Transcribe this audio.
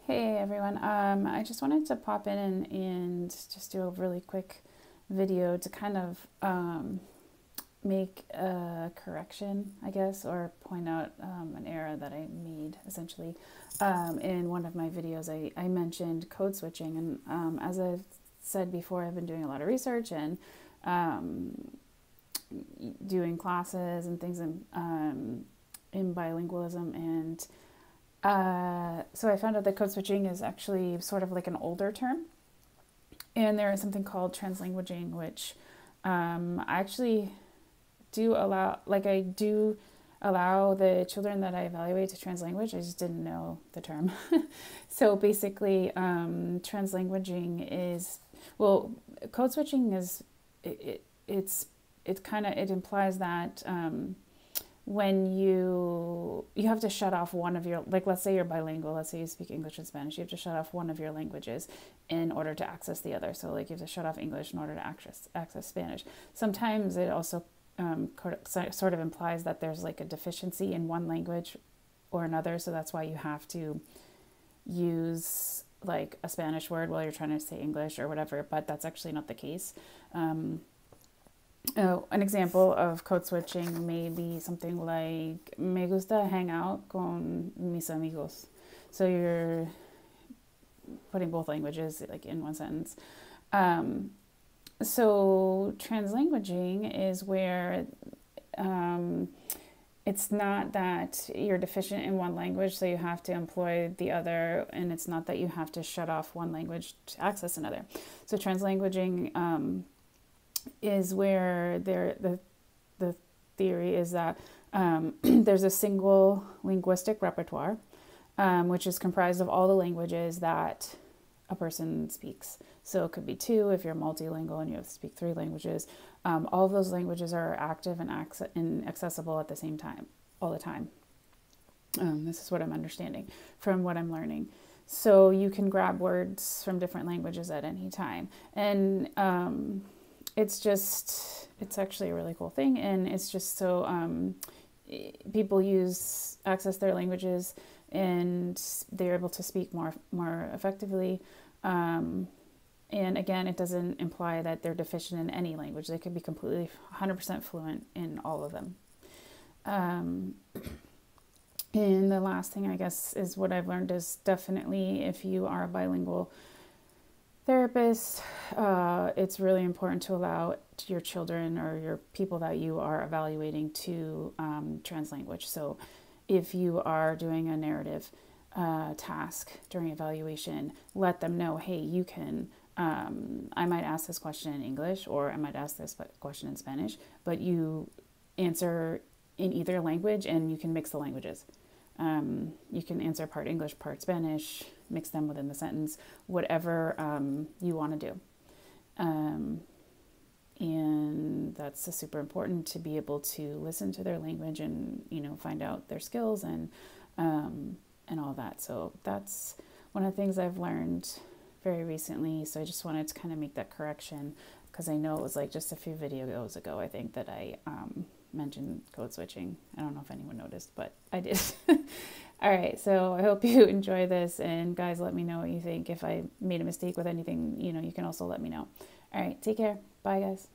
Hey everyone, I just wanted to pop in and just do a really quick video to kind of make a correction, I guess, or point out an error that I made essentially. In one of my videos, I mentioned code switching, and as I've said before, I've been doing a lot of research and doing classes and things in bilingualism, and so I found out that code switching is actually sort of like an older term, and there is something called translanguaging, which I actually do allow, like I do allow the children that I evaluate to translanguage. I just didn't know the term. So basically, translanguaging is, well, code switching is, it's kind of, it implies that when you have to shut off one of your, like, let's say you're bilingual, let's say you speak English and Spanish, you have to shut off one of your languages in order to access the other. So like you have to shut off English in order to access Spanish. Sometimes it also sort of implies that there's like a deficiency in one language or another, so that's why you have to use like a Spanish word while you're trying to say English or whatever, but that's actually not the case. An example of code switching may be something like, me gusta hang out con mis amigos. So you're putting both languages like in one sentence. So translanguaging is where it's not that you're deficient in one language, so you have to employ the other, and it's not that you have to shut off one language to access another. So translanguaging is where the theory is that there's a single linguistic repertoire, which is comprised of all the languages that a person speaks. So it could be two if you're multilingual and you have to speak three languages. All of those languages are active and accessible at the same time, all the time. This is what I'm understanding from what I'm learning. So you can grab words from different languages at any time. And it's actually a really cool thing, and it's just so people access their languages and they're able to speak more effectively. And again, it doesn't imply that they're deficient in any language. They could be completely 100% fluent in all of them. And the last thing, I guess, is what I've learned is definitely if you are a bilingual therapist, it's really important to allow your children or your people that you are evaluating to translanguage. So if you are doing a narrative task during evaluation, let them know, hey, you can, I might ask this question in English or I might ask this question in Spanish, but you answer in either language and you can mix the languages. You can answer part English, part Spanish, mix them within the sentence, whatever you want to do. And that's super important to be able to listen to their language and, find out their skills and all that. So that's one of the things I've learned very recently. So I just wanted to kind of make that correction because I know it was like just a few videos ago, I think, that I mentioned code switching. I don't know if anyone noticed, but I did. All right, so I hope you enjoy this, and guys, let me know what you think. If I made a mistake with anything, you can also let me know. All right, take care. Bye, guys.